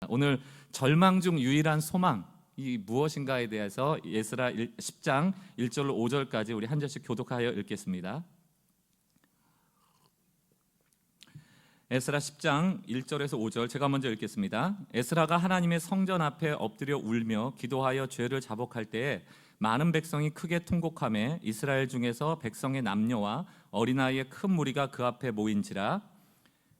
오늘 절망 중 유일한 소망이 무엇인가에 대해서 에스라 10장 1절로 5절까지 우리 한 절씩 교독하여 읽겠습니다. 에스라 10장 1절에서 5절 제가 먼저 읽겠습니다. 에스라가 하나님의 성전 앞에 엎드려 울며 기도하여 죄를 자복할 때에 많은 백성이 크게 통곡하며 이스라엘 중에서 백성의 남녀와 어린아이의 큰 무리가 그 앞에 모인지라.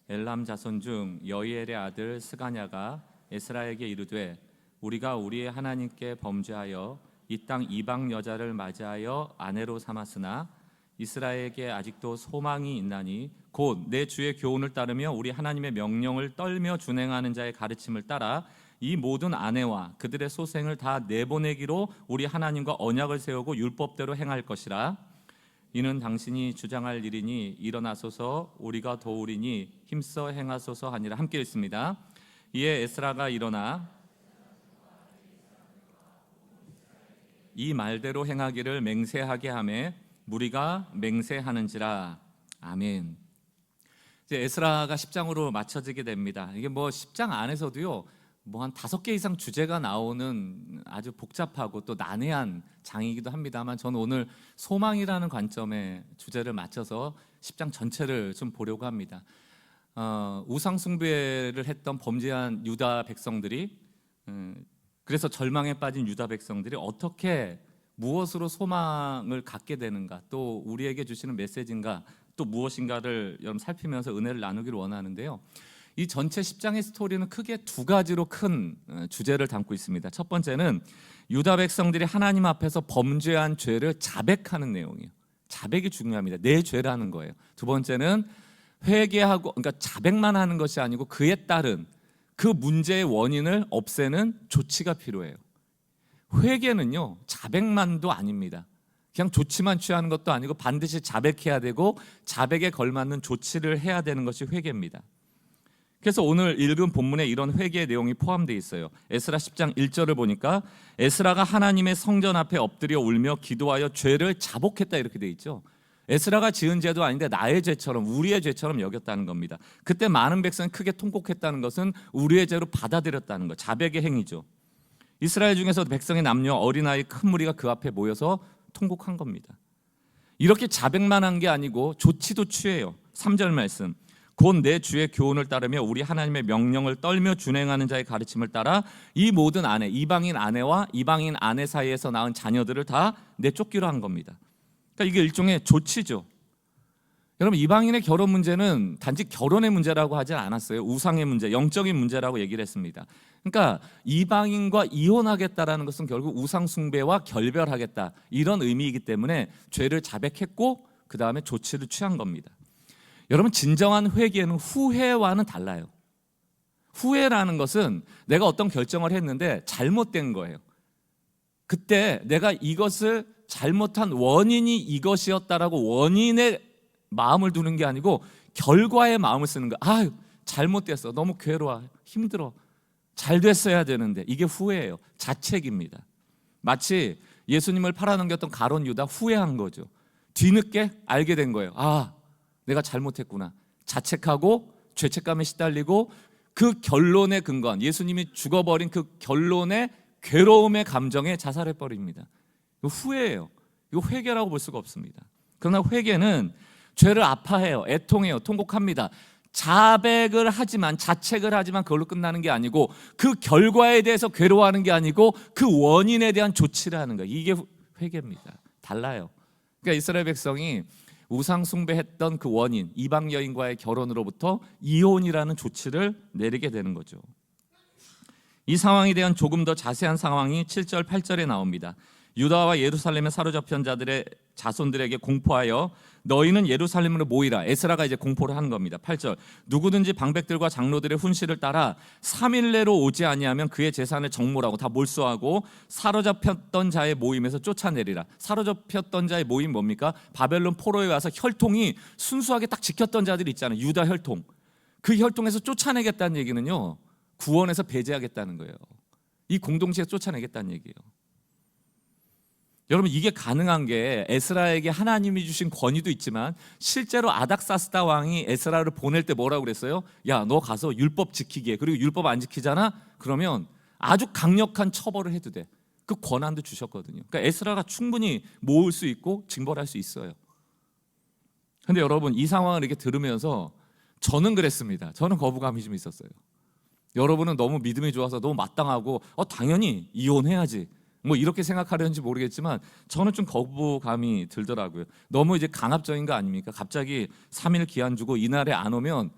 엘람 자손 중 여이엘의 아들 스가냐가 에스라에게 이르되 우리가 우리의 하나님께 범죄하여 이 땅 이방 여자를 맞이하여 아내로 삼았으나 이스라엘에게 아직도 소망이 있나니 곧 내 주의 교훈을 따르며 우리 하나님의 명령을 떨며 준행하는 자의 가르침을 따라 이 모든 아내와 그들의 소생을 다 내보내기로 우리 하나님과 언약을 세우고 율법대로 행할 것이라. 이는 당신이 주장할 일이니 일어나소서 우리가 도우리니 힘써 행하소서 하니라. 함께 읽습니다. 이에 에스라가 일어나 이 말대로 행하기를 맹세하게 하매 무리가 맹세하는지라. 아멘. 이제 에스라가 10장으로 맞춰지게 됩니다. 이게 뭐 10장 안에서도요 뭐 한 5개 이상 주제가 나오는 아주 복잡하고 또 난해한 장이기도 합니다만 저는 오늘 소망이라는 관점의 주제를 맞춰서 10장 전체를 좀 보려고 합니다. 우상 숭배를 했던 범죄한 유다 백성들이 그래서 절망에 빠진 유다 백성들이 어떻게 무엇으로 소망을 갖게 되는가, 또 우리에게 주시는 메시지인가, 또 무엇인가를 여러분 살피면서 은혜를 나누기를 원하는데요. 이 전체 10장의 스토리는 크게 두 가지로 큰 주제를 담고 있습니다. 첫 번째는 유다 백성들이 하나님 앞에서 범죄한 죄를 자백하는 내용이에요. 자백이 중요합니다. 내 죄라는 거예요. 두 번째는 회개하고, 그러니까 자백만 하는 것이 아니고 그에 따른 그 문제의 원인을 없애는 조치가 필요해요. 회개는요 자백만도 아닙니다. 그냥 조치만 취하는 것도 아니고 반드시 자백해야 되고 자백에 걸맞는 조치를 해야 되는 것이 회개입니다. 그래서 오늘 읽은 본문에 이런 회개의 내용이 포함되어 있어요. 에스라 10장 1절을 보니까 에스라가 하나님의 성전 앞에 엎드려 울며 기도하여 죄를 자복했다 이렇게 되어 있죠. 에스라가 지은 죄도 아닌데 나의 죄처럼, 우리의 죄처럼 여겼다는 겁니다. 그때 많은 백성이 크게 통곡했다는 것은 우리의 죄로 받아들였다는 것, 자백의 행위죠. 이스라엘 중에서 백성의 남녀, 어린아이 큰 무리가 그 앞에 모여서 통곡한 겁니다. 이렇게 자백만 한 게 아니고 조치도 취해요. 3절 말씀, 곧 내 주의 교훈을 따르며 우리 하나님의 명령을 떨며 준행하는 자의 가르침을 따라 이 모든 아내, 이방인 아내와 이방인 아내 사이에서 낳은 자녀들을 다 내쫓기로 한 겁니다. 그러니까 이게 일종의 조치죠. 여러분, 이방인의 결혼 문제는 단지 결혼의 문제라고 하지 않았어요. 우상의 문제, 영적인 문제라고 얘기를 했습니다. 그러니까 이방인과 이혼하겠다라는 것은 결국 우상 숭배와 결별하겠다 이런 의미이기 때문에 죄를 자백했고 그 다음에 조치를 취한 겁니다. 여러분, 진정한 회개는 후회와는 달라요. 후회라는 것은 내가 어떤 결정을 했는데 잘못된 거예요. 그때 내가 이것을 잘못한 원인이 이것이었다라고 원인에 마음을 두는 게 아니고 결과에 마음을 쓰는 거야. 아, 잘못됐어. 너무 괴로워. 힘들어. 잘 됐어야 되는데. 이게 후회예요. 자책입니다. 마치 예수님을 팔아넘겼던 가룟 유다 후회한 거죠. 뒤늦게 알게 된 거예요. 아, 내가 잘못했구나. 자책하고 죄책감에 시달리고 그 결론에 근거한, 예수님이 죽어버린 그 결론의 괴로움의 감정에 자살해버립니다. 이거 후회예요. 이거 회개라고 볼 수가 없습니다. 그러나 회개는 죄를 아파해요. 애통해요. 통곡합니다. 자백을 하지만, 자책을 하지만 그걸로 끝나는 게 아니고 그 결과에 대해서 괴로워하는 게 아니고 그 원인에 대한 조치를 하는 거예요. 이게 회개입니다. 달라요. 그러니까 이스라엘 백성이 우상 숭배했던 그 원인, 이방 여인과의 결혼으로부터 이혼이라는 조치를 내리게 되는 거죠. 이 상황에 대한 조금 더 자세한 상황이 7절, 8절에 나옵니다. 유다와 예루살렘에 사로잡힌 자들의 자손들에게 공포하여 너희는 예루살렘으로 모이라. 에스라가 이제 공포를 하는 겁니다. 8절, 누구든지 방백들과 장로들의 훈시를 따라 3일 내로 오지 아니하면 그의 재산을 정몰하고 다 몰수하고 사로잡혔던 자의 모임에서 쫓아내리라. 사로잡혔던 자의 모임 뭡니까? 바벨론 포로에 와서 혈통이 순수하게 딱 지켰던 자들이 있잖아요. 유다 혈통. 그 혈통에서 쫓아내겠다는 얘기는요, 구원에서 배제하겠다는 거예요. 이 공동체에서 쫓아내겠다는 얘기예요. 여러분 이게 가능한 게 에스라에게 하나님이 주신 권위도 있지만 실제로 아닥사스다 왕이 에스라를 보낼 때 뭐라고 그랬어요? 야, 너 가서 율법 지키게. 그리고 율법 안 지키잖아? 그러면 아주 강력한 처벌을 해도 돼. 그 권한도 주셨거든요. 그러니까 에스라가 충분히 모을 수 있고 징벌할 수 있어요. 근데 여러분 이 상황을 이렇게 들으면서 저는 그랬습니다. 저는 거부감이 좀 있었어요. 여러분은 너무 믿음이 좋아서 너무 마땅하고 당연히 이혼해야지 뭐 이렇게 생각하려는지 모르겠지만 저는 좀 거부감이 들더라고요. 너무 이제 강압적인 거 아닙니까? 갑자기 3일 기한 주고 이날에 안 오면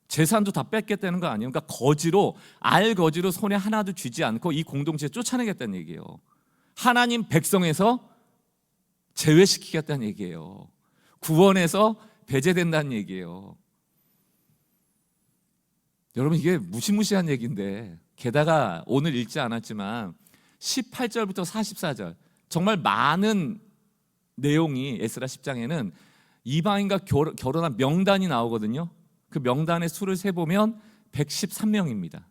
재산도 다 뺏겠다는 거 아니에요? 그러니까 알거지로 손에 하나도 쥐지 않고 이 공동체에 쫓아내겠다는 얘기예요. 하나님 백성에서 제외시키겠다는 얘기예요. 구원에서 배제된다는 얘기예요. 여러분 이게 무시무시한 얘기인데, 게다가 오늘 읽지 않았지만 18절부터 44절 정말 많은 내용이 에스라 10장에는 이방인과 결혼한 명단이 나오거든요. 그 명단의 수를 세보면 113명입니다.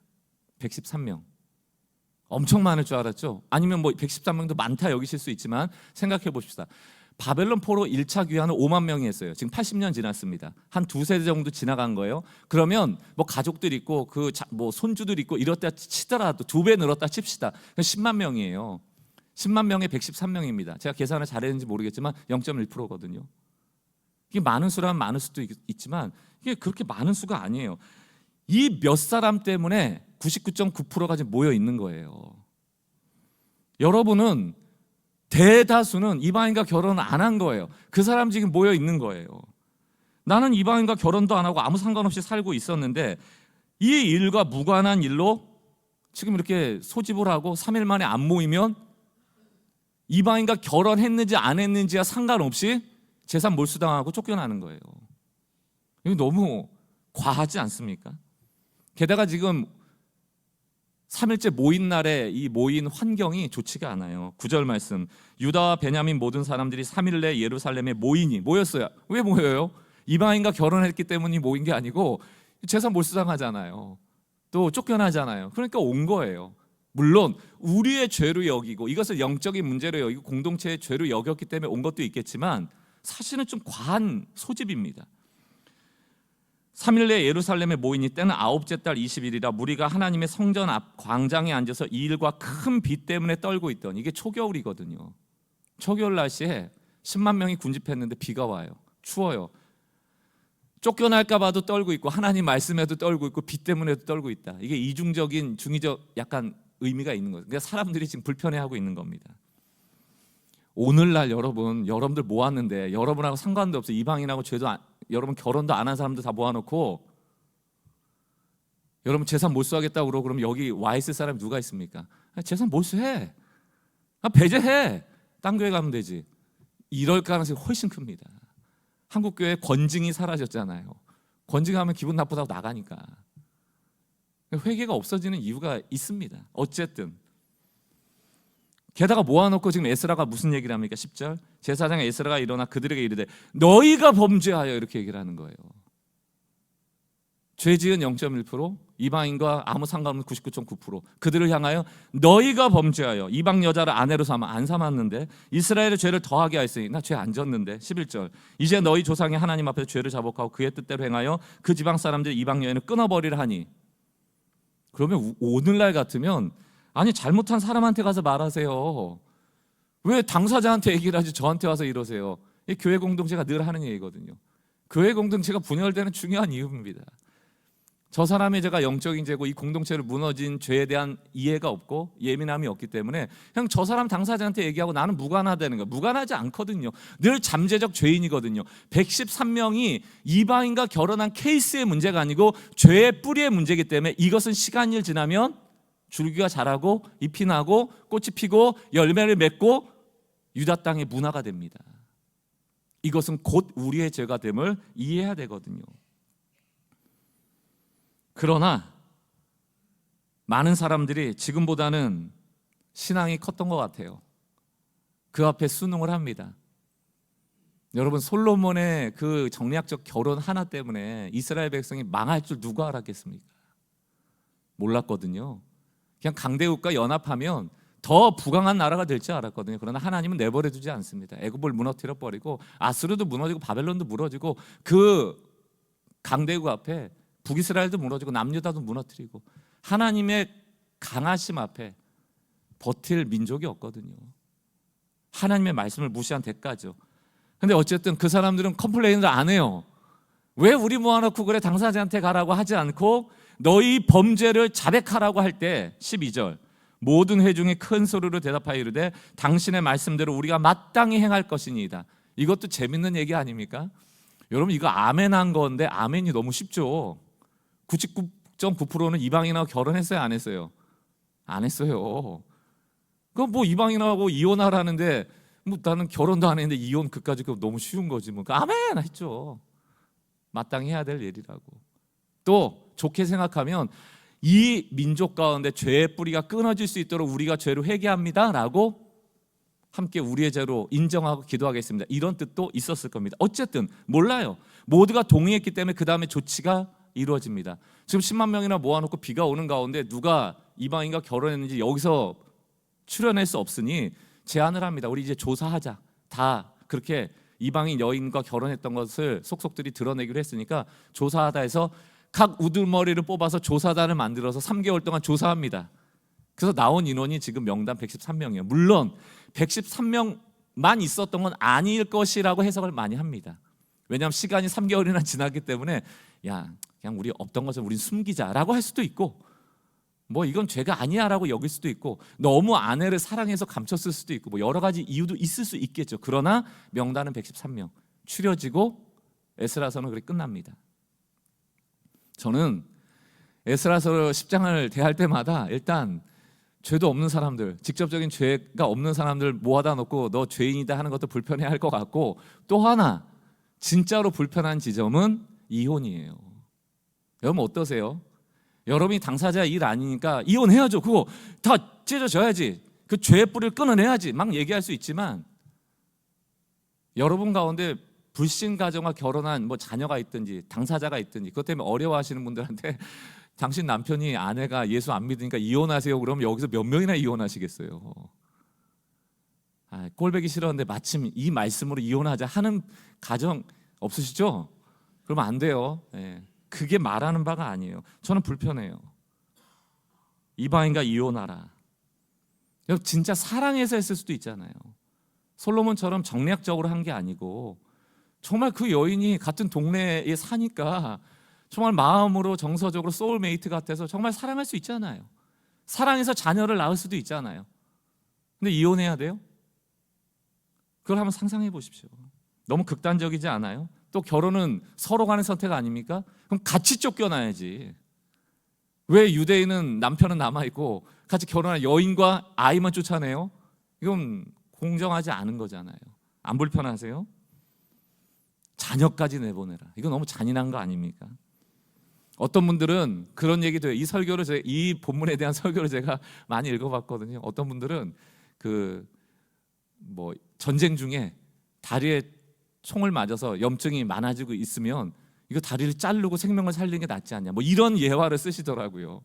113명. 엄청 많을 줄 알았죠? 아니면 뭐 113명도 많다 여기실 수 있지만 생각해 봅시다. 바벨론 포로 1차 귀환을 5만 명이 했어요. 지금 80년 지났습니다. 한 두세 정도 지나간 거예요. 그러면 뭐 가족들 있고 뭐 손주들 있고 이렇다 치더라도 2배 늘었다 칩시다. 10만 명이에요. 10만 명에 113명입니다. 제가 계산을 잘했는지 모르겠지만 0.1%거든요. 이게 많은 수라면 많을 수도 있지만 이게 그렇게 많은 수가 아니에요. 이 몇 사람 때문에 99.9%가 지금 모여 있는 거예요. 여러분은 대다수는 이방인과 결혼을 안 한 거예요. 그 사람 지금 모여 있는 거예요. 나는 이방인과 결혼도 안 하고 아무 상관없이 살고 있었는데 이 일과 무관한 일로 지금 이렇게 소집을 하고 3일 만에 안 모이면 이방인과 결혼했는지 안 했는지와 상관없이 재산 몰수당하고 쫓겨나는 거예요. 이거 너무 과하지 않습니까? 게다가 지금 3일째 모인 날에 이 모인 환경이 좋지가 않아요. 9절 말씀, 유다와 베냐민 모든 사람들이 3일 내 예루살렘에 모였어요. 왜 모여요? 이방인과 결혼했기 때문에 모인 게 아니고 재산 몰수당하잖아요. 또 쫓겨나잖아요. 그러니까 온 거예요. 물론 우리의 죄로 여기고 이것을 영적인 문제로 여기고 공동체의 죄로 여겼기 때문에 온 것도 있겠지만 사실은 좀 과한 소집입니다. 3일 내에 예루살렘에 모인 이때는 9째 달 20일이라 무리가 하나님의 성전 앞 광장에 앉아서 이 일과 큰 비 때문에 떨고 있던, 이게 초겨울이거든요. 초겨울 날씨에 10만 명이 군집했는데 비가 와요. 추워요. 쫓겨날까 봐도 떨고 있고 하나님 말씀에도 떨고 있고 비 때문에도 떨고 있다. 이게 이중적인 중의적 약간 의미가 있는 거예요. 그러니까 사람들이 지금 불편해하고 있는 겁니다. 오늘날 여러분들 모았는데 여러분하고 상관도 없어요. 이방인하고 여러분 결혼도 안 한 사람들 다 모아놓고 여러분 재산 몰수하겠다고 그러고 그러면 여기 와 있을 사람이 누가 있습니까? 재산 몰수해. 배제해. 딴 교회 가면 되지. 이럴 가능성이 훨씬 큽니다. 한국교회 권징이 사라졌잖아요. 권징하면 기분 나쁘다고 나가니까. 회개가 없어지는 이유가 있습니다. 어쨌든 게다가 모아놓고 지금 에스라가 무슨 얘기를 합니까? 10절 제사장 에스라가 일어나 그들에게 이르되 너희가 범죄하여, 이렇게 얘기를 하는 거예요. 죄지은 0.1%, 이방인과 아무 상관없는 99.9%, 그들을 향하여 너희가 범죄하여 이방 여자를 아내로 삼아, 안 삼았는데 이스라엘의 죄를 더하게 하였으니 나 죄 안 졌는데. 11절 이제 너희 조상이 하나님 앞에서 죄를 자복하고 그의 뜻대로 행하여 그 지방 사람들이 이방 여인을 끊어버리라 하니. 그러면 오늘날 같으면 아니 잘못한 사람한테 가서 말하세요. 왜 당사자한테 얘기를 하지 저한테 와서 이러세요? 이 교회 공동체가 늘 하는 얘기거든요. 교회 공동체가 분열되는 중요한 이유입니다. 저 사람의 죄가 영적인 죄고 이 공동체를 무너진 죄에 대한 이해가 없고 예민함이 없기 때문에 그냥 저 사람 당사자한테 얘기하고 나는 무관하다는 거예요. 무관하지 않거든요. 늘 잠재적 죄인이거든요. 113명이 이방인과 결혼한 케이스의 문제가 아니고 죄의 뿌리의 문제이기 때문에 이것은 시간이 지나면 줄기가 자라고 잎이 나고 꽃이 피고 열매를 맺고 유다 땅의 문화가 됩니다. 이것은 곧 우리의 죄가 됨을 이해해야 되거든요. 그러나 많은 사람들이 지금보다는 신앙이 컸던 것 같아요. 그 앞에 순응을 합니다. 여러분 솔로몬의 그 정략적 결혼 하나 때문에 이스라엘 백성이 망할 줄 누가 알았겠습니까? 몰랐거든요. 그냥 강대국과 연합하면 더 부강한 나라가 될 줄 알았거든요. 그러나 하나님은 내버려 두지 않습니다. 애굽을 무너뜨려 버리고 아수르도 무너지고 바벨론도 무너지고 그 강대국 앞에 북이스라엘도 무너지고 남유다도 무너뜨리고 하나님의 강하심 앞에 버틸 민족이 없거든요. 하나님의 말씀을 무시한 대가죠. 근데 어쨌든 그 사람들은 컴플레인을 안 해요. 왜 우리 모아놓고 그래 당사자한테 가라고 하지 않고 너희 범죄를 자백하라고 할 때 12절 모든 회중이 큰 소리로 대답하여 이르되 당신의 말씀대로 우리가 마땅히 행할 것이니이다. 이것도 재밌는 얘기 아닙니까? 여러분 이거 아멘한 건데 아멘이 너무 쉽죠. 99.9%는 이방인하고 결혼했어요 안 했어요? 안 했어요. 그럼 뭐 이방인하고 이혼하라는데 뭐 나는 결혼도 안 했는데 이혼 그까지 그거 너무 쉬운 거지 뭐. 아멘 했죠. 마땅히 해야 될 일이라고. 또 좋게 생각하면 이 민족 가운데 죄의 뿌리가 끊어질 수 있도록 우리가 죄를 회개합니다 라고 함께 우리의 죄로 인정하고 기도하겠습니다. 이런 뜻도 있었을 겁니다. 어쨌든 몰라요. 모두가 동의했기 때문에 그 다음에 조치가 이루어집니다. 지금 10만 명이나 모아놓고 비가 오는 가운데 누가 이방인과 결혼했는지 여기서 추려낼 수 없으니 제안을 합니다. 우리 이제 조사하자. 다 그렇게 이방인 여인과 결혼했던 것을 속속들이 드러내기로 했으니까 조사하다 해서 각 우두머리를 뽑아서 조사단을 만들어서 3개월 동안 조사합니다. 그래서 나온 인원이 지금 명단 113명이에요. 물론 113명만 있었던 건 아닐 것이라고 해석을 많이 합니다. 왜냐하면 시간이 3개월이나 지났기 때문에 야 그냥 우리 없던 것을 우린 숨기자라고 할 수도 있고 뭐 이건 죄가 아니야라고 여길 수도 있고 너무 아내를 사랑해서 감췄을 수도 있고 뭐 여러 가지 이유도 있을 수 있겠죠. 그러나 명단은 113명 추려지고 에스라서는 그렇게 끝납니다. 저는 에스라서 10장을 대할 때마다 일단 죄도 없는 사람들, 직접적인 죄가 없는 사람들 모아다 놓고 너 죄인이다 하는 것도 불편해할 것 같고 또 하나 진짜로 불편한 지점은 이혼이에요. 여러분 어떠세요? 여러분이 당사자 일 아니니까 이혼해야죠. 그거 다 찢어져야지. 그 죄의 뿌리를 끊어내야지. 막 얘기할 수 있지만 여러분 가운데 불신 가정과 결혼한 뭐 자녀가 있든지 당사자가 있든지 그것 때문에 어려워하시는 분들한테 당신 남편이 아내가 예수 안 믿으니까 이혼하세요. 그러면 여기서 몇 명이나 이혼하시겠어요? 꼴보기 싫었는데 마침 이 말씀으로 이혼하자 하는 가정 없으시죠? 그러면 안 돼요. 그게 말하는 바가 아니에요. 저는 불편해요. 이방인과 이혼하라. 진짜 사랑해서 했을 수도 있잖아요. 솔로몬처럼 정략적으로 한 게 아니고 정말 그 여인이 같은 동네에 사니까 정말 마음으로 정서적으로 소울메이트 같아서 정말 사랑할 수 있잖아요. 사랑해서 자녀를 낳을 수도 있잖아요. 근데 이혼해야 돼요? 그걸 한번 상상해 보십시오. 너무 극단적이지 않아요? 또 결혼은 서로 간의 선택 아닙니까? 그럼 같이 쫓겨나야지. 왜 유대인은 남편은 남아있고 같이 결혼한 여인과 아이만 쫓아내요? 이건 공정하지 않은 거잖아요. 안 불편하세요? 자녀까지 내보내라. 이거 너무 잔인한 거 아닙니까? 어떤 분들은 그런 얘기도 해요. 이 본문에 대한 설교를 제가 많이 읽어봤거든요. 어떤 분들은 전쟁 중에 다리에 총을 맞아서 염증이 많아지고 있으면 이거 다리를 자르고 생명을 살리는 게 낫지 않냐. 뭐 이런 예화를 쓰시더라고요.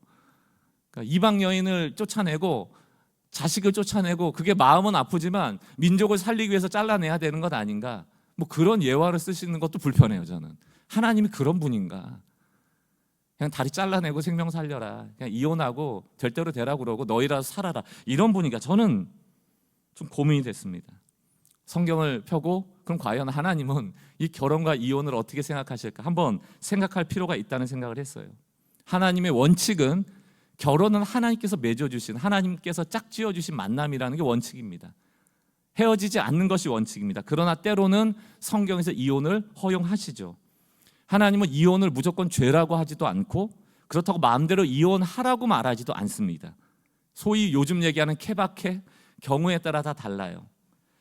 그러니까 이방 여인을 쫓아내고 자식을 쫓아내고 그게 마음은 아프지만 민족을 살리기 위해서 잘라내야 되는 것 아닌가. 뭐 그런 예화를 쓰시는 것도 불편해요. 저는 하나님이 그런 분인가. 그냥 다리 잘라내고 생명 살려라. 그냥 이혼하고 될 대로 되라고 그러고 너희라도 살아라. 이런 분이니까 저는 좀 고민이 됐습니다. 성경을 펴고 그럼 과연 하나님은 이 결혼과 이혼을 어떻게 생각하실까? 한번 생각할 필요가 있다는 생각을 했어요. 하나님의 원칙은 결혼은 하나님께서 맺어주신 하나님께서 짝지어주신 만남이라는 게 원칙입니다. 헤어지지 않는 것이 원칙입니다. 그러나 때로는 성경에서 이혼을 허용하시죠. 하나님은 이혼을 무조건 죄라고 하지도 않고 그렇다고 마음대로 이혼하라고 말하지도 않습니다. 소위 요즘 얘기하는 케바케 경우에 따라 다 달라요.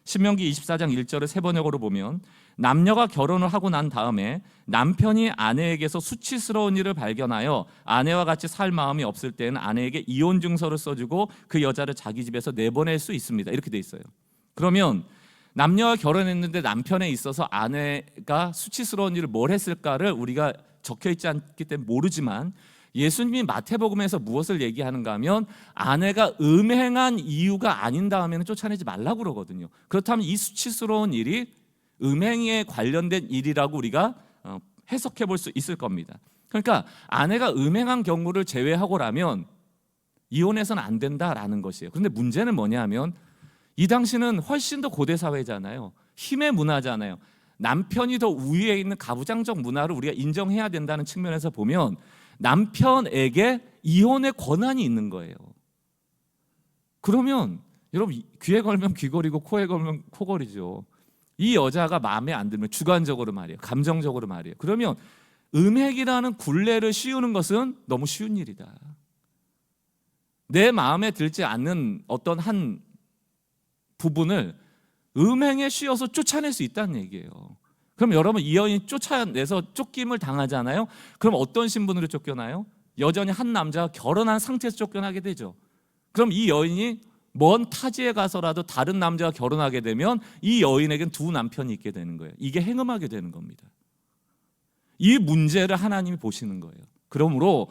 신명기 24장 1절을 세번역으로 보면 남녀가 결혼을 하고 난 다음에 남편이 아내에게서 수치스러운 일을 발견하여 아내와 같이 살 마음이 없을 때는 아내에게 이혼 증서를 써주고 그 여자를 자기 집에서 내보낼 수 있습니다. 이렇게 돼 있어요. 그러면 남녀가 결혼했는데 남편에 있어서 아내가 수치스러운 일을 뭘 했을까를 우리가 적혀 있지 않기 때문에 모르지만 예수님이 마태복음에서 무엇을 얘기하는가 하면 아내가 음행한 이유가 아닌 다음에는 쫓아내지 말라고 그러거든요. 그렇다면 이 수치스러운 일이 음행에 관련된 일이라고 우리가 해석해 볼 수 있을 겁니다. 그러니까 아내가 음행한 경우를 제외하고라면 이혼해서는 안 된다라는 것이에요. 그런데 문제는 뭐냐면 이 당시는 훨씬 더 고대 사회잖아요. 힘의 문화잖아요. 남편이 더 우위에 있는 가부장적 문화를 우리가 인정해야 된다는 측면에서 보면 남편에게 이혼의 권한이 있는 거예요. 그러면 여러분 귀에 걸면 귀걸이고 코에 걸면 코걸이죠. 이 여자가 마음에 안 들면 주관적으로 말이에요. 감정적으로 말이에요. 그러면 음행이라는 굴레를 씌우는 것은 너무 쉬운 일이다. 내 마음에 들지 않는 어떤 한 부분을 음행에 씌워서 쫓아낼 수 있다는 얘기예요. 그럼 여러분 이 여인이 쫓아내서 쫓김을 당하잖아요. 그럼 어떤 신분으로 쫓겨나요? 여전히 한 남자가 결혼한 상태에서 쫓겨나게 되죠. 그럼 이 여인이 먼 타지에 가서라도 다른 남자와 결혼하게 되면 이 여인에겐 두 남편이 있게 되는 거예요. 이게 행음하게 되는 겁니다. 이 문제를 하나님이 보시는 거예요. 그러므로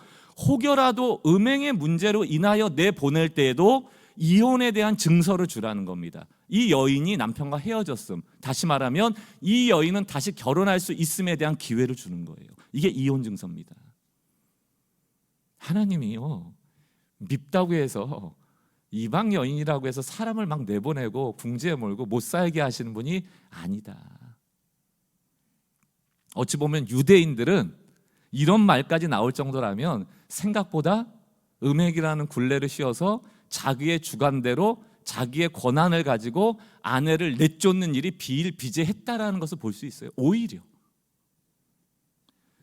혹여라도 음행의 문제로 인하여 내보낼 때에도 이혼에 대한 증서를 주라는 겁니다. 이 여인이 남편과 헤어졌음, 다시 말하면 이 여인은 다시 결혼할 수 있음에 대한 기회를 주는 거예요. 이게 이혼 증서입니다. 하나님이요 밉다고 해서 이방 여인이라고 해서 사람을 막 내보내고 궁지에 몰고 못 살게 하시는 분이 아니다. 어찌 보면 유대인들은 이런 말까지 나올 정도라면 생각보다 음행이라는 굴레를 씌워서 자기의 주관대로 자기의 권한을 가지고 아내를 내쫓는 일이 비일비재했다라는 것을 볼 수 있어요. 오히려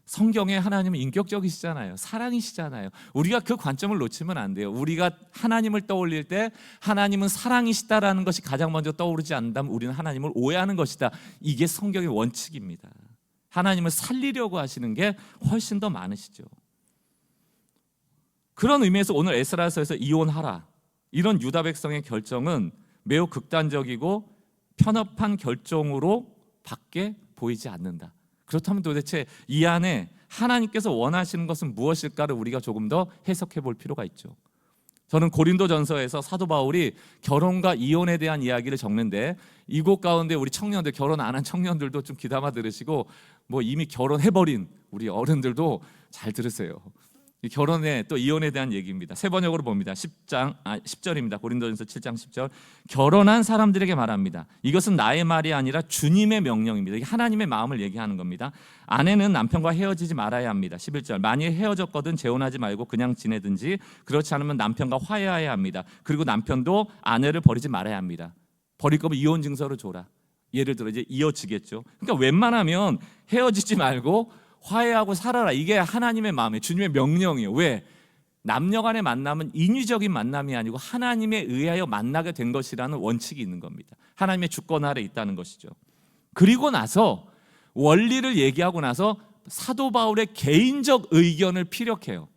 성경에 하나님은 인격적이시잖아요. 사랑이시잖아요. 우리가 그 관점을 놓치면 안 돼요. 우리가 하나님을 떠올릴 때 하나님은 사랑이시다라는 것이 가장 먼저 떠오르지 않는다면 우리는 하나님을 오해하는 것이다. 이게 성경의 원칙입니다. 하나님을 살리려고 하시는 게 훨씬 더 많으시죠. 그런 의미에서 오늘 에스라서에서 이혼하라 이런 유다 백성의 결정은 매우 극단적이고 편협한 결정으로 밖에 보이지 않는다. 그렇다면 도대체 이 안에 하나님께서 원하시는 것은 무엇일까를 우리가 조금 더 해석해 볼 필요가 있죠. 저는 고린도전서에서 사도 바울이 결혼과 이혼에 대한 이야기를 적는데 이곳 가운데 우리 청년들, 결혼 안 한 청년들도 좀 귀담아 들으시고 뭐 이미 결혼해버린 우리 어른들도 잘 들으세요. 결혼에 또 이혼에 대한 얘기입니다. 세 번역으로 봅니다. 10절입니다. 고린도전서 7장 10절. 결혼한 사람들에게 말합니다. 이것은 나의 말이 아니라 주님의 명령입니다. 이게 하나님의 마음을 얘기하는 겁니다. 아내는 남편과 헤어지지 말아야 합니다. 11절. 만일 헤어졌거든 재혼하지 말고 그냥 지내든지 그렇지 않으면 남편과 화해해야 합니다. 그리고 남편도 아내를 버리지 말아야 합니다. 버릴 거면 이혼 증서를 줘라. 예를 들어 이제 이어지겠죠. 그러니까 웬만하면 헤어지지 말고 화해하고 살아라. 이게 하나님의 마음이에요. 주님의 명령이에요. 왜? 남녀 간의 만남은 인위적인 만남이 아니고 하나님에 의하여 만나게 된 것이라는 원칙이 있는 겁니다. 하나님의 주권 아래 있다는 것이죠. 그리고 나서 원리를 얘기하고 나서 사도 바울의 개인적 의견을 피력해요.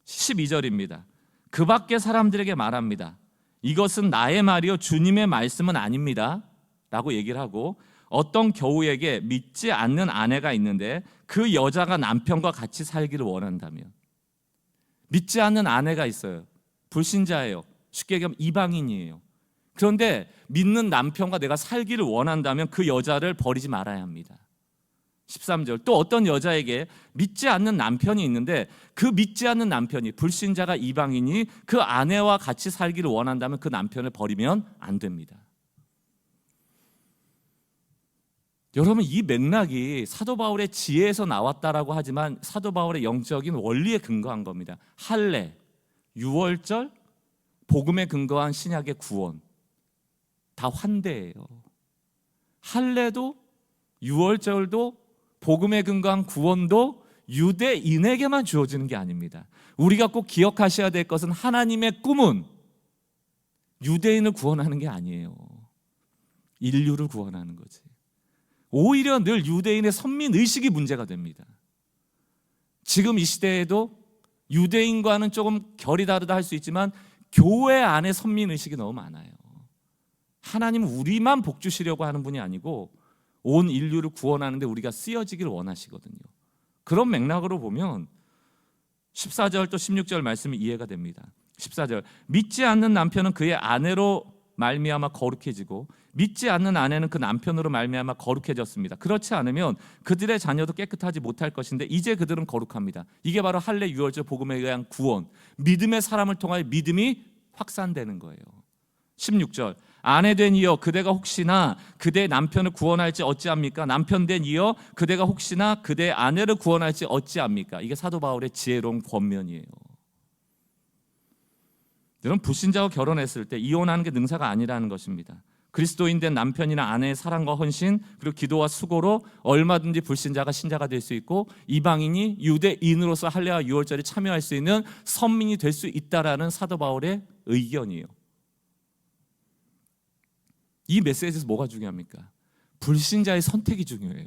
12절입니다. 그 밖에 사람들에게 말합니다. 이것은 나의 말이요 주님의 말씀은 아닙니다 라고 얘기를 하고 어떤 겨우에게 믿지 않는 아내가 있는데 그 여자가 남편과 같이 살기를 원한다면 믿지 않는 아내가 있어요. 불신자예요. 쉽게 얘기하면 이방인이에요. 그런데 믿는 남편과 내가 살기를 원한다면 그 여자를 버리지 말아야 합니다. 13절 또 어떤 여자에게 믿지 않는 남편이 있는데 그 믿지 않는 남편이 불신자가 이방인이 그 아내와 같이 살기를 원한다면 그 남편을 버리면 안 됩니다. 여러분 이 맥락이 사도 바울의 지혜에서 나왔다라고 하지만 사도 바울의 영적인 원리에 근거한 겁니다. 할례, 유월절, 복음에 근거한 신약의 구원 다 환대예요. 할례도 유월절도 복음에 근거한 구원도 유대인에게만 주어지는 게 아닙니다. 우리가 꼭 기억하셔야 될 것은 하나님의 꿈은 유대인을 구원하는 게 아니에요. 인류를 구원하는 거지. 오히려 늘 유대인의 선민의식이 문제가 됩니다. 지금 이 시대에도 유대인과는 조금 결이 다르다 할 수 있지만 교회 안에 선민의식이 너무 많아요. 하나님은 우리만 복 주시려고 하는 분이 아니고 온 인류를 구원하는데 우리가 쓰여지기를 원하시거든요. 그런 맥락으로 보면 14절 또 16절 말씀이 이해가 됩니다. 14절, 믿지 않는 남편은 그의 아내로 말미암아 거룩해지고 믿지 않는 아내는 그 남편으로 말미암아 거룩해졌습니다. 그렇지 않으면 그들의 자녀도 깨끗하지 못할 것인데 이제 그들은 거룩합니다. 이게 바로 할례 유월절 복음에 의한 구원, 믿음의 사람을 통하여 믿음이 확산되는 거예요. 16절, 아내 된 이여 그대가 혹시나 그대 남편을 구원할지 어찌합니까? 남편 된 이여 그대가 혹시나 그대 아내를 구원할지 어찌합니까? 이게 사도 바울의 지혜로운 권면이에요. 여러분, 불신자와 결혼했을 때 이혼하는 게 능사가 아니라는 것입니다. 그리스도인 된 남편이나 아내의 사랑과 헌신 그리고 기도와 수고로 얼마든지 불신자가 신자가 될 수 있고 이방인이 유대인으로서 할례와 유월절에 참여할 수 있는 선민이 될 수 있다라는 사도 바울의 의견이에요. 이 메시지에서 뭐가 중요합니까? 불신자의 선택이 중요해요.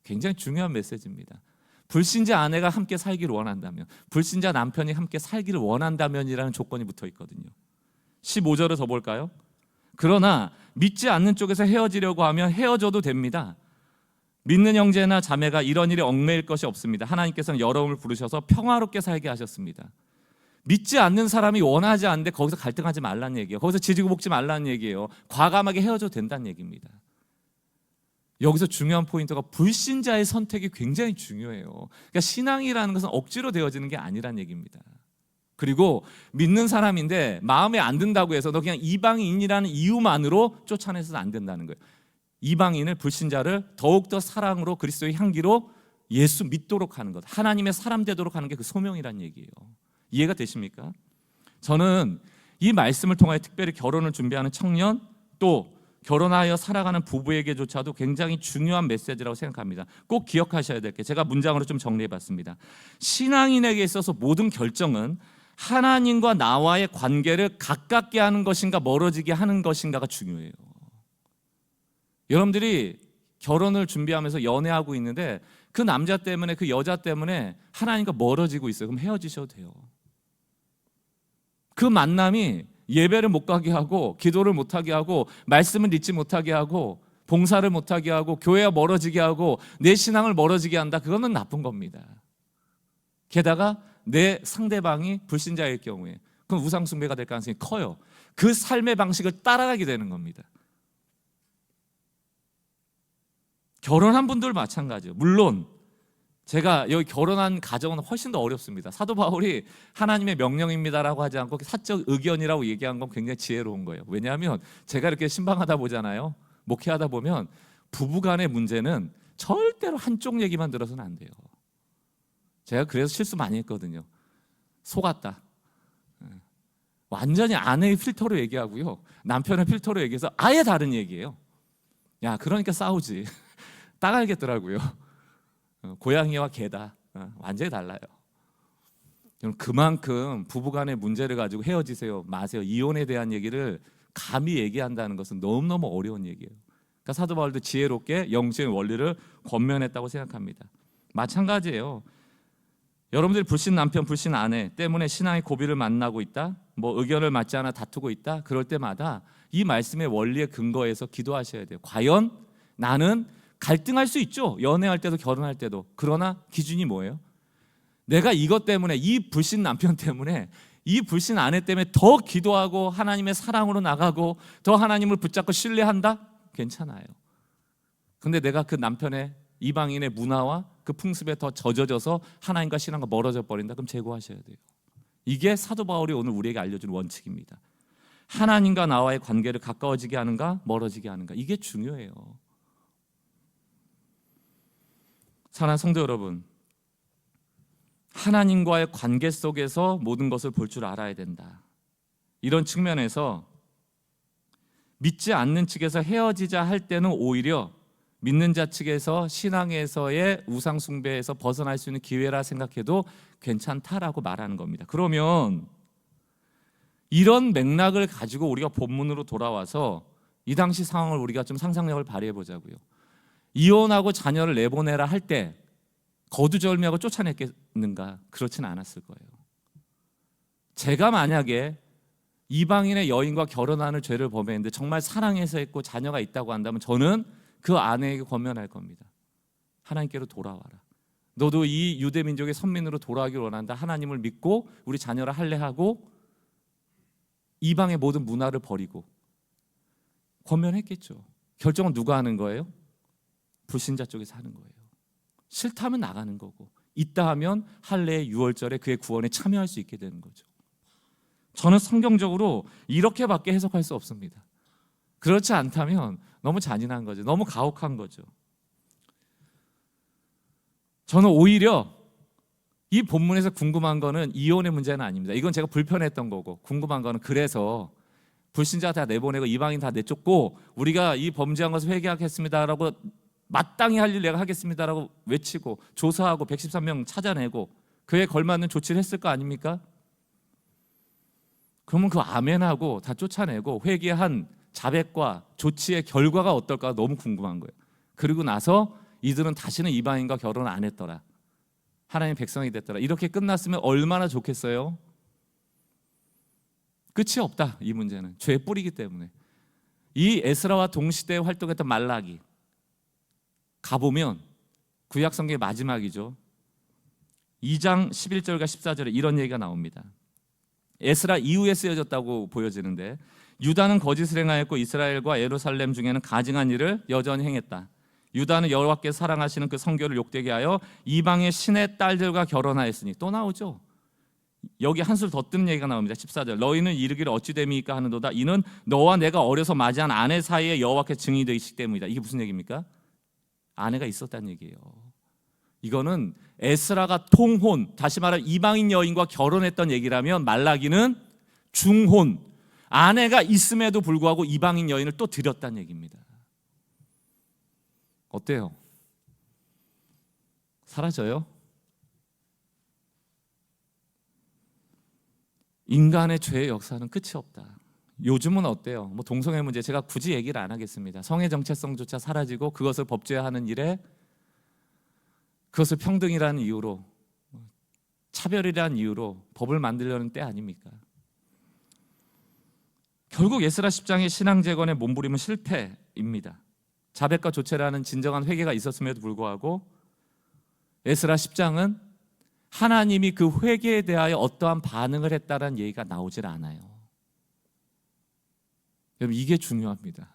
굉장히 중요한 메시지입니다. 불신자 아내가 함께 살기를 원한다면, 불신자 남편이 함께 살기를 원한다면이라는 조건이 붙어 있거든요. 15절을 더 볼까요? 그러나 믿지 않는 쪽에서 헤어지려고 하면 헤어져도 됩니다. 믿는 형제나 자매가 이런 일에 얽매일 것이 없습니다. 하나님께서는 여러분을 부르셔서 평화롭게 살게 하셨습니다. 믿지 않는 사람이 원하지 않는데 거기서 갈등하지 말라는 얘기예요. 거기서 지지고 볶지 말라는 얘기예요. 과감하게 헤어져도 된다는 얘기입니다. 여기서 중요한 포인트가 불신자의 선택이 굉장히 중요해요. 그러니까 신앙이라는 것은 억지로 되어지는 게 아니란 얘기입니다. 그리고 믿는 사람인데 마음에 안 든다고 해서 너 그냥 이방인이라는 이유만으로 쫓아내서는 안 된다는 거예요. 이방인을, 불신자를 더욱더 사랑으로 그리스도의 향기로 예수 믿도록 하는 것, 하나님의 사람 되도록 하는 게 그 소명이란 얘기예요. 이해가 되십니까? 저는 이 말씀을 통하여 특별히 결혼을 준비하는 청년 또 결혼하여 살아가는 부부에게조차도 굉장히 중요한 메시지라고 생각합니다. 꼭 기억하셔야 될 게 제가 문장으로 좀 정리해봤습니다. 신앙인에게 있어서 모든 결정은 하나님과 나와의 관계를 가깝게 하는 것인가 멀어지게 하는 것인가가 중요해요. 여러분들이 결혼을 준비하면서 연애하고 있는데 그 남자 때문에 그 여자 때문에 하나님과 멀어지고 있어요. 그럼 헤어지셔도 돼요. 그 만남이 예배를 못 가게 하고 기도를 못 하게 하고 말씀을 읽지 못하게 하고 봉사를 못 하게 하고 교회와 멀어지게 하고 내 신앙을 멀어지게 한다. 그거는 나쁜 겁니다. 게다가 내 상대방이 불신자일 경우에 그건 우상 숭배가 될 가능성이 커요. 그 삶의 방식을 따라가게 되는 겁니다. 결혼한 분들 마찬가지예요. 물론 제가 여기 결혼한 가정은 훨씬 더 어렵습니다. 사도 바울이 하나님의 명령입니다라고 하지 않고 사적 의견이라고 얘기한 건 굉장히 지혜로운 거예요. 왜냐하면 제가 이렇게 신방하다 보잖아요. 목회하다 보면 부부간의 문제는 절대로 한쪽 얘기만 들어서는 안 돼요. 제가 그래서 실수 많이 했거든요. 속았다. 완전히 아내의 필터로 얘기하고요, 남편의 필터로 얘기해서 아예 다른 얘기예요. 야, 그러니까 싸우지. 딱 알겠더라고요. 고양이와 개다. 완전히 달라요. 그만큼 부부간의 문제를 가지고 헤어지세요 마세요, 이혼에 대한 얘기를 감히 얘기한다는 것은 너무너무 어려운 얘기예요. 그러니까 사도 바울도 지혜롭게 영적인 원리를 권면했다고 생각합니다. 마찬가지예요. 여러분들이 불신 남편, 불신 아내 때문에 신앙의 고비를 만나고 있다, 뭐 의견을 맞지 않아 다투고 있다, 그럴 때마다 이 말씀의 원리에 근거해서 기도하셔야 돼요. 과연 나는 갈등할 수 있죠. 연애할 때도 결혼할 때도. 그러나 기준이 뭐예요? 내가 이것 때문에, 이 불신 남편 때문에, 이 불신 아내 때문에 더 기도하고 하나님의 사랑으로 나가고 더 하나님을 붙잡고 신뢰한다? 괜찮아요. 근데 내가 그 남편의 이방인의 문화와 그 풍습에 더 젖어져서 하나님과 신앙과 멀어져 버린다? 그럼 제거하셔야 돼요. 이게 사도 바울이 오늘 우리에게 알려준 원칙입니다. 하나님과 나와의 관계를 가까워지게 하는가 멀어지게 하는가, 이게 중요해요. 사랑하는 성도 여러분, 하나님과의 관계 속에서 모든 것을 볼 줄 알아야 된다. 이런 측면에서 믿지 않는 측에서 헤어지자 할 때는 오히려 믿는 자 측에서 신앙에서의 우상 숭배에서 벗어날 수 있는 기회라 생각해도 괜찮다라고 말하는 겁니다. 그러면 이런 맥락을 가지고 우리가 본문으로 돌아와서 이 당시 상황을 우리가 좀 상상력을 발휘해 보자고요. 이혼하고 자녀를 내보내라 할 때 거두절미하고 쫓아냈겠는가? 그렇진 않았을 거예요. 제가 만약에 이방인의 여인과 결혼하는 죄를 범했는데 정말 사랑해서 했고 자녀가 있다고 한다면 저는 그 아내에게 권면할 겁니다. 하나님께로 돌아와라. 너도 이 유대 민족의 선민으로 돌아가길 원한다. 하나님을 믿고 우리 자녀를 할례하고 이방의 모든 문화를 버리고. 권면했겠죠. 결정은 누가 하는 거예요? 불신자 쪽에서 하는 거예요. 싫다면 나가는 거고, 있다 하면 할례의 유월절에 그의 구원에 참여할 수 있게 되는 거죠. 저는 성경적으로 이렇게밖에 해석할 수 없습니다. 그렇지 않다면 너무 잔인한 거죠. 너무 가혹한 거죠. 저는 오히려 이 본문에서 궁금한 거는 이혼의 문제는 아닙니다. 이건 제가 불편했던 거고, 궁금한 거는 그래서 불신자 다 내보내고 이방인 다 내쫓고 우리가 이 범죄한 것을 회개하겠습니다라고 마땅히 할 일 내가 하겠습니다라고 외치고 조사하고 113명 찾아내고 그에 걸맞는 조치를 했을 거 아닙니까? 그러면 그 아멘하고 다 쫓아내고 회개한 자백과 조치의 결과가 어떨까 너무 궁금한 거예요. 그리고 나서 이들은 다시는 이방인과 결혼을 안 했더라. 하나님의 백성이 됐더라. 이렇게 끝났으면 얼마나 좋겠어요? 끝이 없다. 이 문제는 죄의 뿌리이기 때문에. 이 에스라와 동시대에 활동했던 말라기 가보면 구약 성경의 마지막이죠. 2장 11절과 14절에 이런 얘기가 나옵니다. 에스라 이후에 쓰여졌다고 보여지는데, 유다는 거짓을 행하였고 이스라엘과 예루살렘 중에는 가증한 일을 여전히 행했다. 유다는 여호와께서 사랑하시는 그 성교를 욕되게 하여 이방의 신의 딸들과 결혼하였으니. 또 나오죠. 여기 한술 더 뜨는 얘기가 나옵니다. 14절. 너희는 이르기를 어찌 됨이까 하는도다. 이는 너와 내가 어려서 맞이한 아내 사이에 여호와께 증인이 되시기 때문이다. 이게 무슨 얘기입니까? 아내가 있었다는 얘기예요. 이거는 에스라가 통혼, 다시 말하면 이방인 여인과 결혼했던 얘기라면 말라기는 중혼, 아내가 있음에도 불구하고 이방인 여인을 또 들였다는 얘기입니다. 어때요? 사라져요? 인간의 죄의 역사는 끝이 없다. 요즘은 어때요? 뭐 동성애 문제 제가 굳이 얘기를 안 하겠습니다. 성의 정체성조차 사라지고 그것을 법제화하는 일에 그것을 평등이라는 이유로, 차별이라는 이유로 법을 만들려는 때 아닙니까? 결국 에스라 10장의 신앙재건의 몸부림은 실패입니다. 자백과 조체라는 진정한 회개가 있었음에도 불구하고 에스라 10장은 하나님이 그 회개에 대하여 어떠한 반응을 했다는 얘기가 나오질 않아요. 여러분, 이게 중요합니다.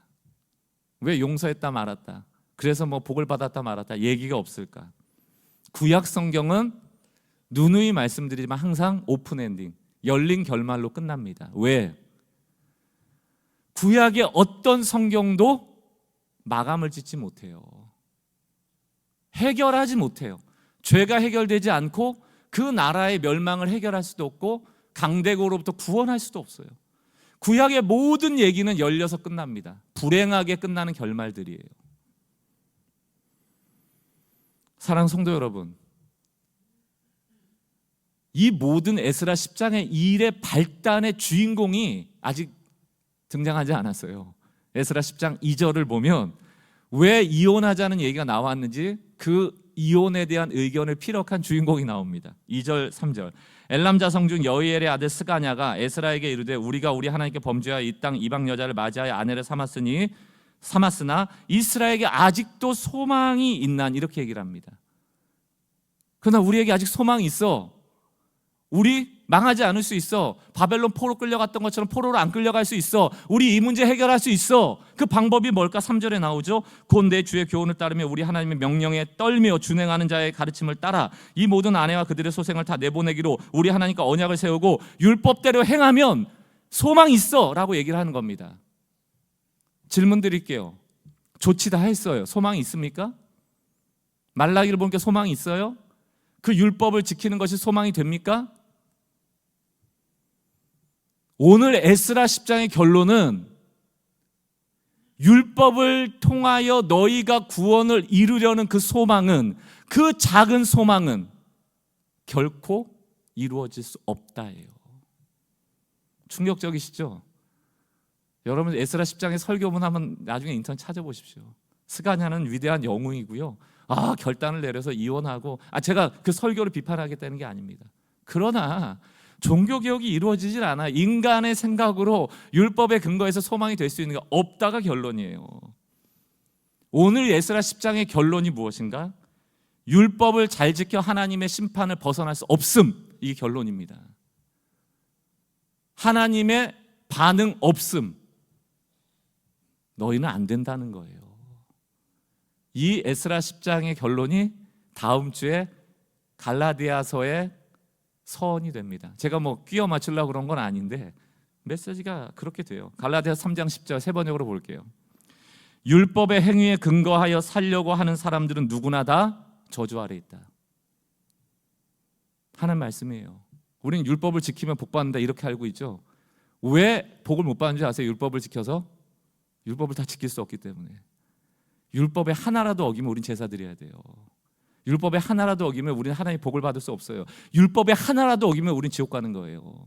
왜 용서했다 말았다, 그래서 뭐 복을 받았다 말았다 얘기가 없을까? 구약 성경은 누누이 말씀드리지만 항상 오픈 엔딩, 열린 결말로 끝납니다. 왜? 구약의 어떤 성경도 마감을 짓지 못해요. 해결하지 못해요. 죄가 해결되지 않고 그 나라의 멸망을 해결할 수도 없고 강대국으로부터 구원할 수도 없어요. 구약의 모든 얘기는 열려서 끝납니다. 불행하게 끝나는 결말들이에요. 사랑하는 성도 여러분, 이 모든 에스라 10장의 일의 발단의 주인공이 아직 등장하지 않았어요. 에스라 10장 2절을 보면 왜 이혼하자는 얘기가 나왔는지 그 이혼에 대한 의견을 피력한 주인공이 나옵니다. 2절 3절. 엘람 자성 중 여이엘의 아들 스가냐가 에스라에게 이르되 우리가 우리 하나님께 범죄하여 이 땅 이방 여자를 맞이하여 아내를 삼았으나 이스라엘에게 아직도 소망이 있난, 이렇게 얘기를 합니다. 그러나 우리에게 아직 소망이 있어. 우리 망하지 않을 수 있어. 바벨론 포로 끌려갔던 것처럼 포로로 안 끌려갈 수 있어. 우리 이 문제 해결할 수 있어. 그 방법이 뭘까? 3절에 나오죠. 곧 내 주의 교훈을 따르며 우리 하나님의 명령에 떨며 준행하는 자의 가르침을 따라 이 모든 아내와 그들의 소생을 다 내보내기로 우리 하나님과 언약을 세우고 율법대로 행하면 소망이 있어 라고 얘기를 하는 겁니다. 질문 드릴게요. 조치 다 했어요. 소망이 있습니까? 말라기를 보니까 소망이 있어요? 그 율법을 지키는 것이 소망이 됩니까? 오늘 에스라 10장의 결론은 율법을 통하여 너희가 구원을 이루려는 그 소망은, 그 작은 소망은 결코 이루어질 수 없다예요. 충격적이시죠? 여러분 에스라 10장의 설교문 한번 나중에 인터넷 찾아보십시오. 스가냐는 위대한 영웅이고요. 결단을 내려서 이혼하고, 제가 그 설교를 비판하겠다는 게 아닙니다. 그러나 종교개혁이 이루어지질 않아요. 인간의 생각으로 율법의 근거에서 소망이 될 수 있는 게 없다가 결론이에요. 오늘 에스라 10장의 결론이 무엇인가? 율법을 잘 지켜 하나님의 심판을 벗어날 수 없음, 이게 결론입니다. 하나님의 반응 없음, 너희는 안 된다는 거예요. 이 에스라 10장의 결론이 다음 주에 갈라디아서의 서원이 됩니다. 제가 뭐 끼워 맞추려고 그런 건 아닌데 메시지가 그렇게 돼요. 갈라디아서 3장 10절 세 번역으로 볼게요. 율법의 행위에 근거하여 살려고 하는 사람들은 누구나 다 저주 아래 있다. 하나님 말씀이에요. 우리는 율법을 지키면 복 받는다 이렇게 알고 있죠. 왜 복을 못 받는지 아세요? 율법을 지켜서? 율법을 다 지킬 수 없기 때문에. 율법의 하나라도 어기면 우린 제사 드려야 돼요. 율법의 하나라도 어기면 우리는 하나님의 복을 받을 수 없어요. 율법의 하나라도 어기면 우린 지옥 가는 거예요.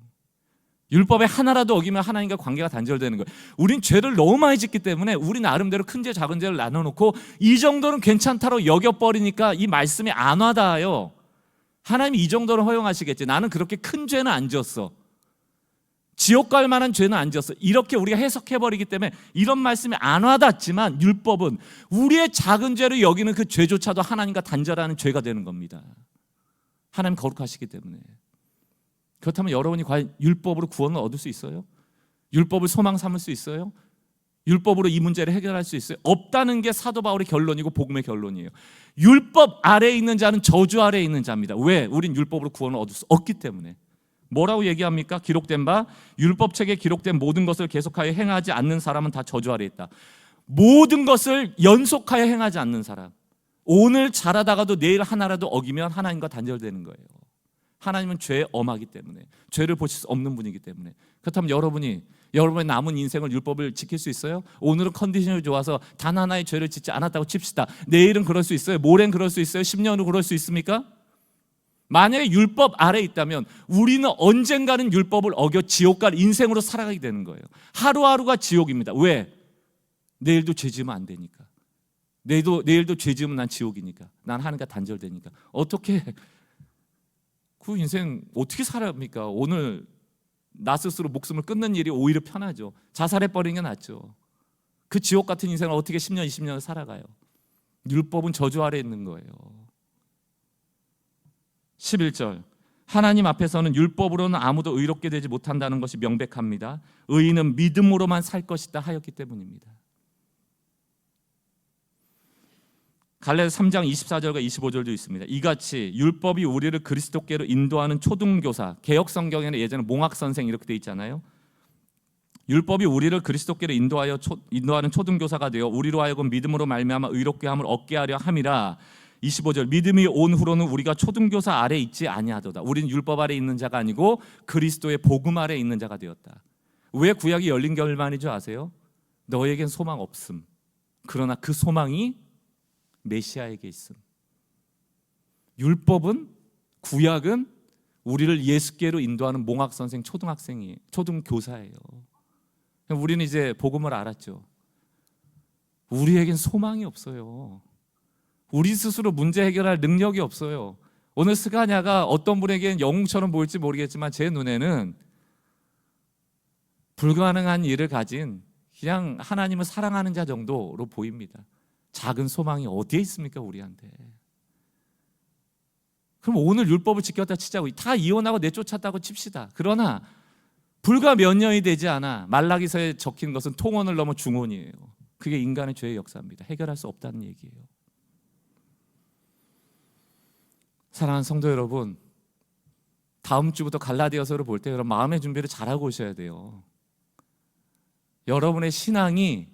율법의 하나라도 어기면 하나님과 관계가 단절되는 거예요. 우린 죄를 너무 많이 짓기 때문에 우리 나름대로 큰 죄 작은 죄를 나눠놓고 이 정도는 괜찮다고 여겨버리니까 이 말씀이 안 와닿아요. 하나님이 이 정도는 허용하시겠지. 나는 그렇게 큰 죄는 안 지었어. 지옥 갈 만한 죄는 안 지었어. 이렇게 우리가 해석해버리기 때문에 이런 말씀이 안 와닿지만 율법은 우리의 작은 죄로 여기는 그 죄조차도 하나님과 단절하는 죄가 되는 겁니다. 하나님 거룩하시기 때문에. 그렇다면 여러분이 과연 율법으로 구원을 얻을 수 있어요? 율법을 소망 삼을 수 있어요? 율법으로 이 문제를 해결할 수 있어요? 없다는 게 사도 바울의 결론이고 복음의 결론이에요. 율법 아래에 있는 자는 저주 아래에 있는 자입니다. 왜? 우린 율법으로 구원을 얻을 수 없기 때문에. 뭐라고 얘기합니까? 기록된 바 율법책에 기록된 모든 것을 계속하여 행하지 않는 사람은 다 저주 아래에 있다. 모든 것을 연속하여 행하지 않는 사람, 오늘 잘하다가도 내일 하나라도 어기면 하나님과 단절되는 거예요. 하나님은 죄에 엄하기 때문에, 죄를 보실 수 없는 분이기 때문에. 그렇다면 여러분의 남은 인생을 율법을 지킬 수 있어요? 오늘은 컨디션이 좋아서 단 하나의 죄를 짓지 않았다고 칩시다. 내일은 그럴 수 있어요? 모레는 그럴 수 있어요? 10년 후 그럴 수 있습니까? 만약에 율법 아래에 있다면 우리는 언젠가는 율법을 어겨 지옥 갈 인생으로 살아가게 되는 거예요. 하루하루가 지옥입니다. 왜? 내일도 죄 지으면 안 되니까. 내일도 죄 지으면 난 지옥이니까. 난 하나님과 단절되니까. 어떻게 그 인생 어떻게 살아갑니까? 오늘 나 스스로 목숨을 끊는 일이 오히려 편하죠. 자살해버리는 게 낫죠. 그 지옥 같은 인생을 어떻게 10년, 20년을 살아가요? 율법은 저주 아래에 있는 거예요. 11절, 하나님 앞에서는 율법으로는 아무도 의롭게 되지 못한다는 것이 명백합니다. 의인은 믿음으로만 살 것이다 하였기 때문입니다. 갈라디아서 3장 24절과 25절도 있습니다. 이같이 율법이 우리를 그리스도께로 인도하는 초등교사, 개역 성경에는 예전에 몽학 선생 이렇게 돼 있잖아요. 율법이 우리를 그리스도께로 인도하는 초등교사가 되어 우리로 하여금 믿음으로 말미암아 의롭게 함을 얻게 하려 함이라. 25절, 믿음이 온 후로는 우리가 초등교사 아래 있지 아니하도다. 우리는 율법 아래 있는 자가 아니고 그리스도의 복음 아래 있는 자가 되었다. 왜 구약이 열린 결말이죠 아세요? 너에겐 소망 없음. 그러나 그 소망이 메시아에게 있음. 율법은, 구약은 우리를 예수께로 인도하는 몽학 선생, 초등교사예요. 우리는 이제 복음을 알았죠. 우리에겐 소망이 없어요. 우리 스스로 문제 해결할 능력이 없어요. 오늘 스가냐가 어떤 분에게는 영웅처럼 보일지 모르겠지만 제 눈에는 불가능한 일을 가진 그냥 하나님을 사랑하는 자 정도로 보입니다. 작은 소망이 어디에 있습니까 우리한테? 그럼 오늘 율법을 지켰다 치자고 다 이혼하고 내쫓았다고 칩시다. 그러나 불과 몇 년이 되지 않아 말라기서에 적힌 것은 통혼을 넘어 중혼이에요. 그게 인간의 죄의 역사입니다. 해결할 수 없다는 얘기예요. 사랑하는 성도 여러분, 다음 주부터 갈라디아서를 볼 때 여러분 마음의 준비를 잘하고 오셔야 돼요. 여러분의 신앙이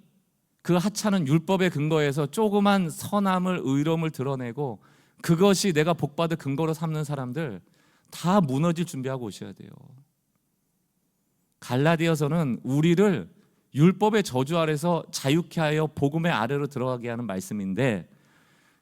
그 하찮은 율법의 근거에서 조그만 선함을, 의로움을 드러내고 그것이 내가 복받을 근거로 삼는 사람들 다 무너질 준비하고 오셔야 돼요. 갈라디아서는 우리를 율법의 저주 아래서 자유케 하여 복음의 아래로 들어가게 하는 말씀인데,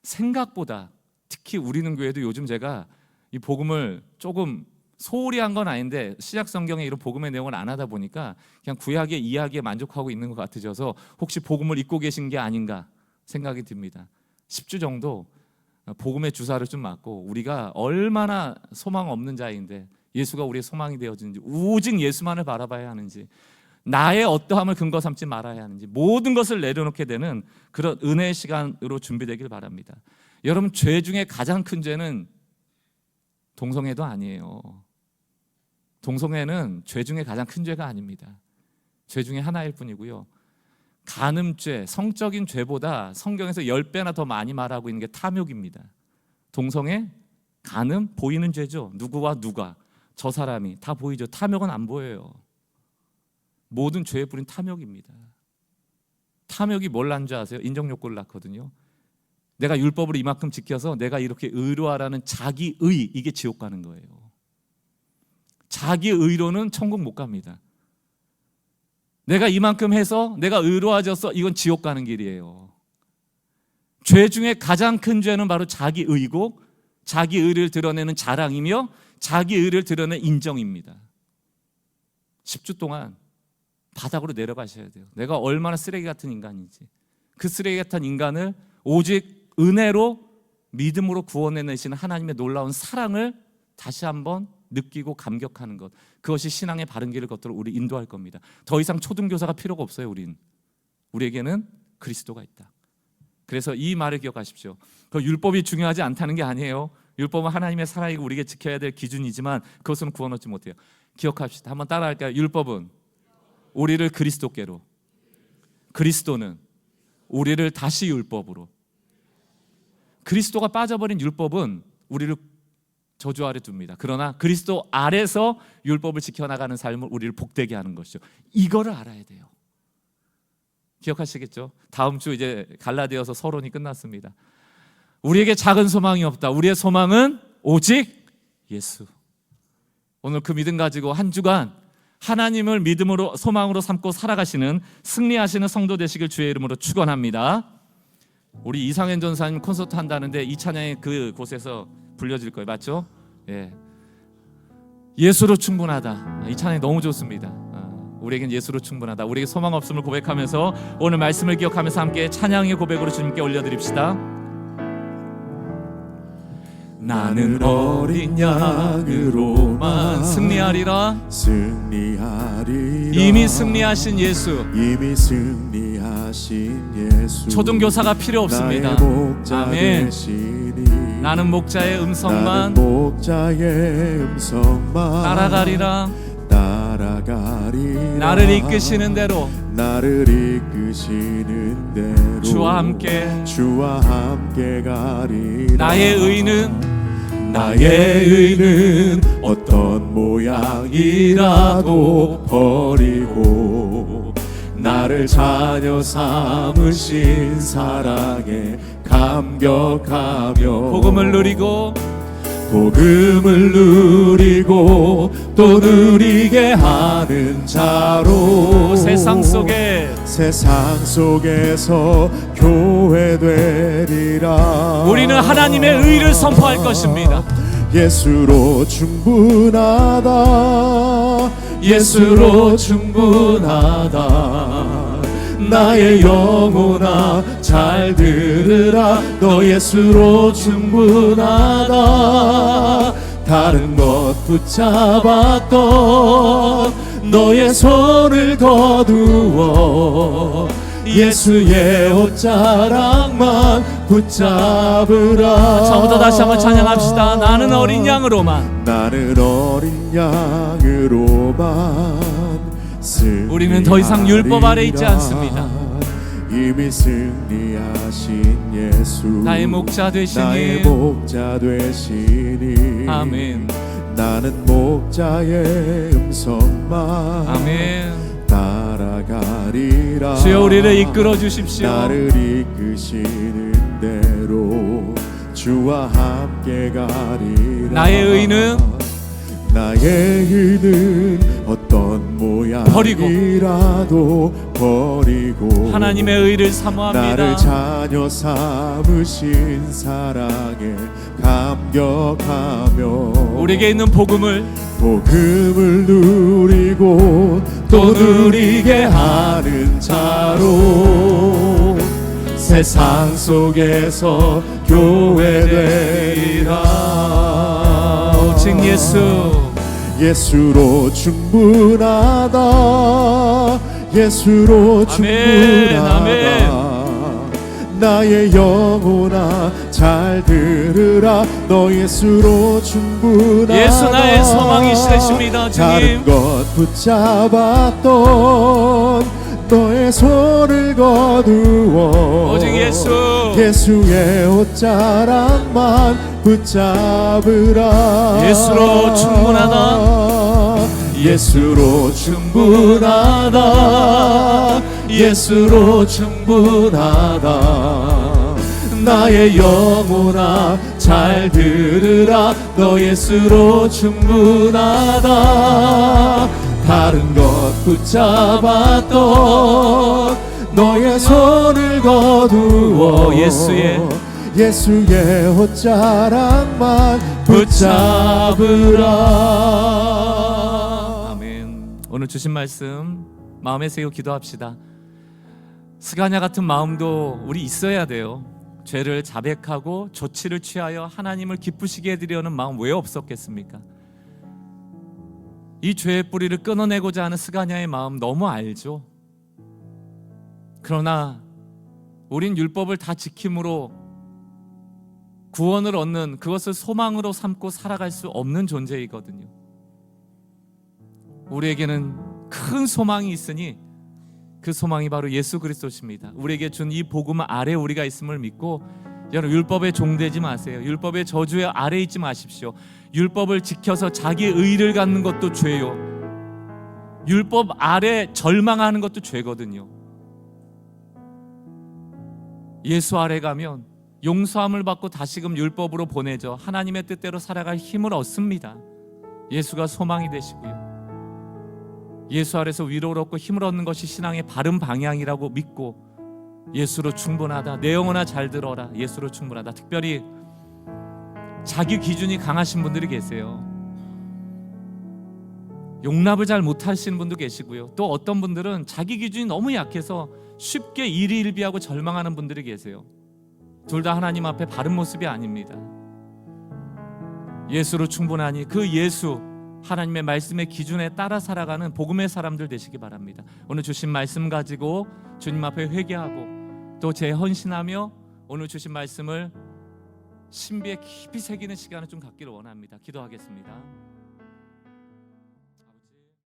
생각보다 특히 우리는 교회도 요즘 제가 이 복음을 조금 소홀히 한 건 아닌데 신약 성경에 이런 복음의 내용을 안 하다 보니까 그냥 구약의 이야기에 만족하고 있는 것 같아져서 혹시 복음을 잊고 계신 게 아닌가 생각이 듭니다. 10주 정도 복음의 주사를 좀 맞고 우리가 얼마나 소망 없는 자인데 예수가 우리의 소망이 되어지는지, 오직 예수만을 바라봐야 하는지, 나의 어떠함을 근거 삼지 말아야 하는지 모든 것을 내려놓게 되는 그런 은혜의 시간으로 준비되길 바랍니다. 여러분, 죄 중에 가장 큰 죄는 동성애도 아니에요. 동성애는 죄 중에 가장 큰 죄가 아닙니다. 죄 중에 하나일 뿐이고요. 간음죄, 성적인 죄보다 성경에서 10배나 더 많이 말하고 있는 게 탐욕입니다. 동성애, 간음, 보이는 죄죠. 누구와 누가, 저 사람이 다 보이죠. 탐욕은 안 보여요. 모든 죄의 뿌리는 탐욕입니다. 탐욕이 뭘 낳는 줄 아세요? 인정욕구를 낳거든요. 내가 율법을 이만큼 지켜서 내가 이렇게 의로하라는 자기의, 이게 지옥 가는 거예요. 자기의로는 천국 못 갑니다. 내가 이만큼 해서 내가 의로워졌어, 이건 지옥 가는 길이에요. 죄 중에 가장 큰 죄는 바로 자기의고, 자기의를 드러내는 자랑이며 자기의를 드러내는 인정입니다. 10주 동안 바닥으로 내려가셔야 돼요. 내가 얼마나 쓰레기 같은 인간인지, 그 쓰레기 같은 인간을 오직 은혜로 믿음으로 구원해내시는 하나님의 놀라운 사랑을 다시 한번 느끼고 감격하는 것, 그것이 신앙의 바른 길을 걷도록 우리 인도할 겁니다. 더 이상 초등교사가 필요가 없어요. 우리에게는 그리스도가 있다. 그래서 이 말을 기억하십시오. 그 율법이 중요하지 않다는 게 아니에요. 율법은 하나님의 사랑이고 우리에게 지켜야 될 기준이지만 그것은 구원 얻지 못해요. 기억합시다. 한번 따라할까요? 율법은 우리를 그리스도께로, 그리스도는 우리를 다시 율법으로. 그리스도가 빠져버린 율법은 우리를 저주 아래 둡니다. 그러나 그리스도 아래서 율법을 지켜나가는 삶을 우리를 복되게 하는 것이죠. 이거를 알아야 돼요. 기억하시겠죠? 다음 주 이제 갈라디아서 서론이 끝났습니다. 우리에게 작은 소망이 없다. 우리의 소망은 오직 예수. 오늘 그 믿음 가지고 한 주간 하나님을 믿음으로 소망으로 삼고 살아가시는 승리하시는 성도 되시길 주의 이름으로 축원합니다. 우리 이상현 전사님 콘서트 한다는데 이 찬양이 그곳에서 불려질 거예요. 맞죠? 예. 예수로 충분하다. 이 찬양이 너무 좋습니다. 우리에겐 예수로 충분하다. 우리에게 소망 없음을 고백하면서 오늘 말씀을 기억하면서 함께 찬양의 고백으로 주님께 올려드립시다. 나는 어린 양으로만 승리하리라. 이미 승리하신 예수. 초등교사가 필요 없습니다. 아멘. 나는 목자의 음성만 따라가리라. 나를 이끄시는 대로 주와 함께 가리라. 나의 의는 어떤 모양이라도 버리고 나를 자녀 삼으신 사랑에 감격하며 복음을 누리고 또 누리게 하는 자로 세상 속에서 교회 되리라. 우리는 하나님의 의를 선포할 것입니다. 예수로 충분하다. 나의 영혼아 잘 들으라. 너 예수로 충분하다. 다른 것 붙잡았던 너의 손을 거두어 예수의 옷자락만 붙잡으라. 처음부터 다시 한번 찬양합시다. 나는 어린 양으로만 우리는 더 이상 율법 아래 있지 않습니다. 이미 승리하신 예수 나의 목자 되시니 아멘. 나는 목자의 음성만 아멘 따라가리라. 주여 우리를 이끌어 주십시오. 나를 이끄시는 대로 주와 함께 가리라. 나의 의는 어떤 모양이라도 버리고 하나님의 의를 사모합니다. 나를 자녀 삼으신 사랑에 감격하며 우리에게 있는 복음을 누리고 또 누리게 하는 자로 세상 속에서 교회 되리라. 오직 예수로 충분하다. 예수로 충분하다. 아멘. 나의 영혼아 잘 들으라. 너 예수로 충분하다. 예수 나의 소망이시십니다. 다른 주님. 것 붙잡았던 너의 손을 거두어 오직 예수. 예수의 옷자락만 붙잡으라. 예수로 충분하다. 예수로 충분하다. 예수로 충분하다. 나의 영혼아 잘 들으라. 너 예수로 충분하다. 다른 것 붙잡았던 너의 손을 거두어 예수의 옷자락만 붙잡으라. 아멘. 오늘 주신 말씀 마음에 새겨 기도합시다. 스가랴 같은 마음도 우리 있어야 돼요. 죄를 자백하고 조치를 취하여 하나님을 기쁘시게 해드리려는 마음 왜 없었겠습니까? 이 죄의 뿌리를 끊어내고자 하는 스가랴의 마음 너무 알죠. 그러나 우린 율법을 다 지킴으로 구원을 얻는 그것을 소망으로 삼고 살아갈 수 없는 존재이거든요. 우리에게는 큰 소망이 있으니 그 소망이 바로 예수 그리스도십니다. 우리에게 준 이 복음 아래 우리가 있음을 믿고, 여러분 율법에 종되지 마세요. 율법의 저주에 아래 있지 마십시오. 율법을 지켜서 자기의 의를 갖는 것도 죄요. 율법 아래 절망하는 것도 죄거든요. 예수 아래 가면 용서함을 받고 다시금 율법으로 보내져 하나님의 뜻대로 살아갈 힘을 얻습니다. 예수가 소망이 되시고요. 예수 아래서 위로를 얻고 힘을 얻는 것이 신앙의 바른 방향이라고 믿고 예수로 충분하다. 내 영혼아 잘 들어라. 예수로 충분하다. 특별히 자기 기준이 강하신 분들이 계세요. 용납을 잘 못하시는 분도 계시고요. 또 어떤 분들은 자기 기준이 너무 약해서 쉽게 일희일비하고 절망하는 분들이 계세요. 둘 다 하나님 앞에 바른 모습이 아닙니다. 예수로 충분하니 그 예수 하나님의 말씀의 기준에 따라 살아가는 복음의 사람들 되시기 바랍니다. 오늘 주신 말씀 가지고 주님 앞에 회개하고 또 재헌신하며 오늘 주신 말씀을 신비에 깊이 새기는 시간을 좀 갖기를 원합니다. 기도하겠습니다.